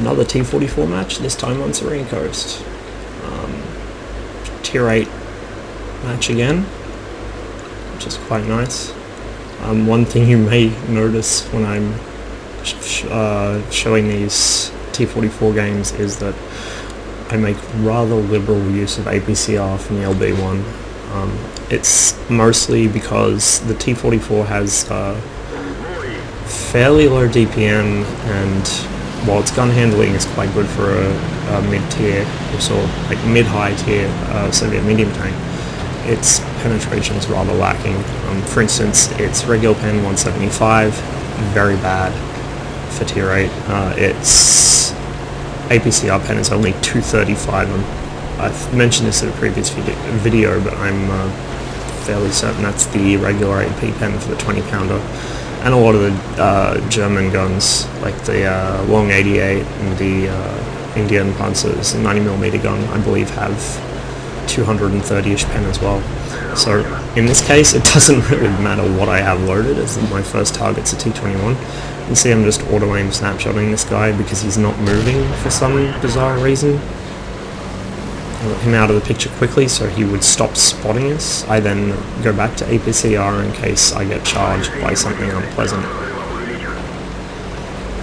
another T-44 match, this time on Serene Coast. Tier 8 match again, which is quite nice. One thing you may notice when I'm showing these T-44 games is that I make rather liberal use of APCR from the LB1. It's mostly because the T-44 has fairly low DPM, and while its gun handling is quite good for a mid-tier, or sort of like mid-high tier Soviet medium tank, its penetration is rather lacking. For instance, its regular pen 175, very bad for tier 8. Its APCR pen is only 235. I've mentioned this in a previous video, but I'm fairly certain that's the regular AP pen for the 20 pounder. And a lot of the German guns, like the Long 88 and the Indian Panzers, the 90mm gun, I believe have 230-ish pen as well. So in this case, it doesn't really matter what I have loaded, as my first target's a T-21. You can see I'm just auto-aim snapshotting this guy because he's not moving for some bizarre reason. I let him out of the picture quickly so he would stop spotting us. I then go back to APCR in case I get charged by something unpleasant.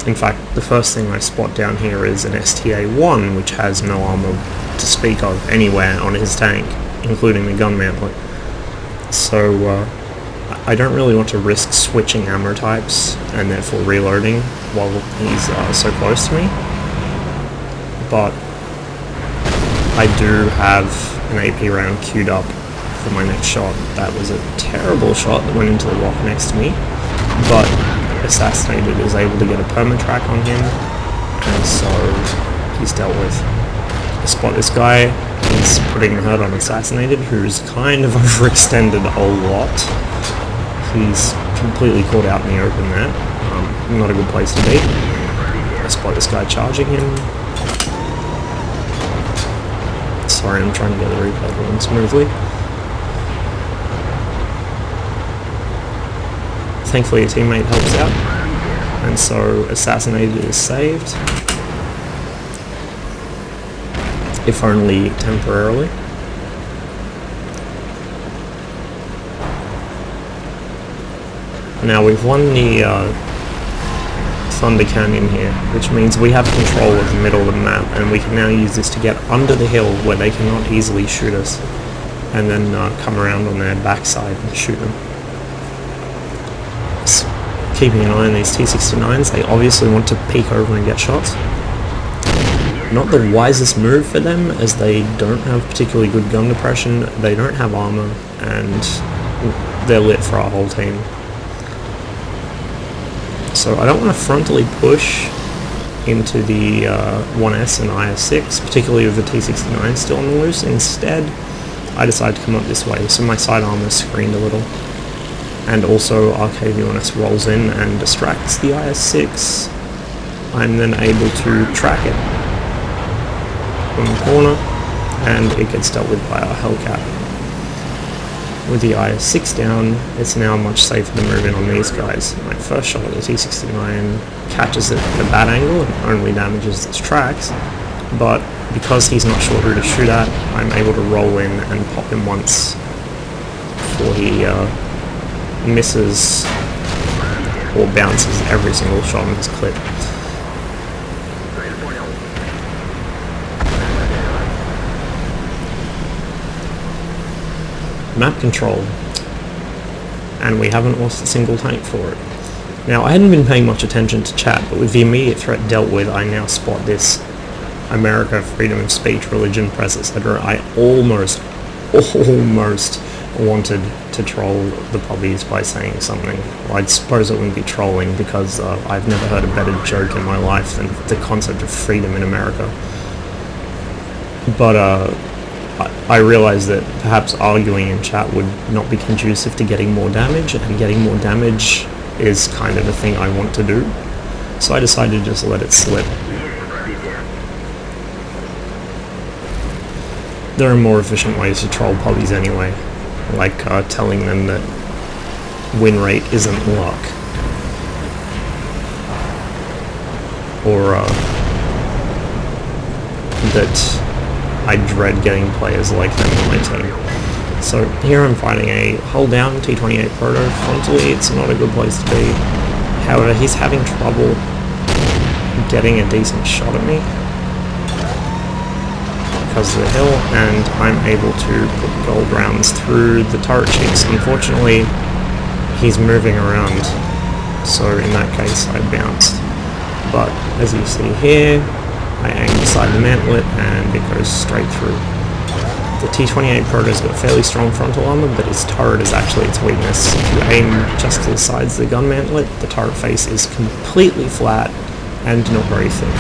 In fact, the first thing I spot down here is an STA-1, which has no armor to speak of anywhere on his tank, including the gun mantlet. So I don't really want to risk switching ammo types and therefore reloading while he's so close to me. But I do have an AP round queued up for my next shot. That was a terrible shot that went into the rock next to me, but Assassinated is able to get a perma-track on him, and so he's dealt with. I spot this guy, he's putting a hurt on Assassinated, who's kind of overextended a lot. He's completely caught out in the open there. Not a good place to be. I spot this guy charging him. Sorry, I'm trying to get the replay to run smoothly. Thankfully a teammate helps out, and so Assassinated is saved. If only temporarily. Now we've won the Thunder Canyon here, which means we have control of the middle of the map, and we can now use this to get under the hill where they cannot easily shoot us, and then come around on their backside and shoot them. So, keeping an eye on these T-69s, they obviously want to peek over and get shots. Not the wisest move for them, as they don't have particularly good gun depression, they don't have armor, and they're lit for our whole team. So I don't want to frontally push into the 1S and IS-6, particularly with the T-69 still on the loose. Instead, I decide to come up this way, so my side armor is screened a little. And also RKV-1S rolls in and distracts the IS-6. I'm then able to track it from the corner, and it gets dealt with by our Hellcat. With the IS-6 down, it's now much safer to move in on these guys. My first shot at the T-69 catches it at a bad angle and only damages its tracks, but because he's not sure who to shoot at, I'm able to roll in and pop him once before he misses or bounces every single shot in this clip. Map control, and we haven't lost a single tank for it. Now, I hadn't been paying much attention to chat, but with the immediate threat dealt with, I now spot this America, freedom of speech, religion, press, etc. I almost wanted to troll the puppies by saying something. Well, I suppose it wouldn't be trolling, because I've never heard a better joke in my life than the concept of freedom in America. But I realised that perhaps arguing in chat would not be conducive to getting more damage, and getting more damage is kind of a thing I want to do. So I decided to just let it slip. There are more efficient ways to troll puppies anyway, like telling them that win rate isn't luck, or that I dread getting players like him on my team. So here I'm fighting a hull down T-28 Proto. Frontally, it's not a good place to be. However, he's having trouble getting a decent shot at me because of the hill, and I'm able to put gold rounds through the turret cheeks. Unfortunately, he's moving around, so in that case I bounced. But as you see here, I aim beside the mantlet and it goes straight through. The T-28 Proto's got fairly strong frontal armor, but his turret is actually its weakness. If you aim just to the sides of the gun mantlet, the turret face is completely flat and not very thick.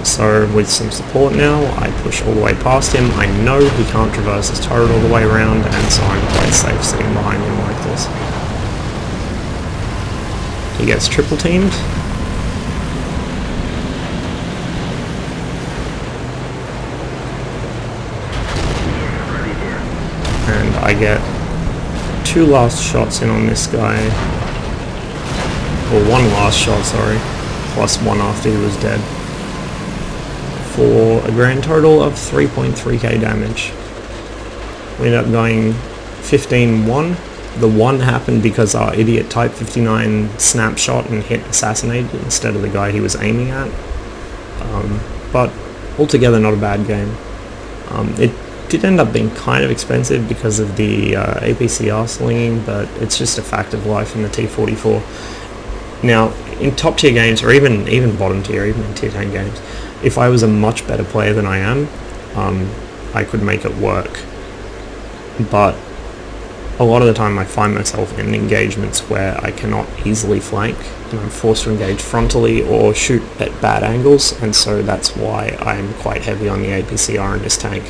So with some support now, I push all the way past him. I know he can't traverse his turret all the way around, and so I'm quite safe sitting behind him like this. He gets triple teamed. And I get 2 last shots in on this guy, or 1 last shot, sorry, plus 1 after he was dead, for a grand total of 3.3k damage. We ended up going 15-1. The 1 happened because our idiot Type 59 snapshot and hit assassinated instead of the guy he was aiming at. But altogether not a bad game. It did end up being kind of expensive because of the APCR slinging, but it's just a fact of life in the T-44. Now, in top tier games, or even bottom tier, even in tier 10 games, if I was a much better player than I am, I could make it work. But a lot of the time I find myself in engagements where I cannot easily flank, and I'm forced to engage frontally or shoot at bad angles, and so that's why I'm quite heavy on the APCR in this tank.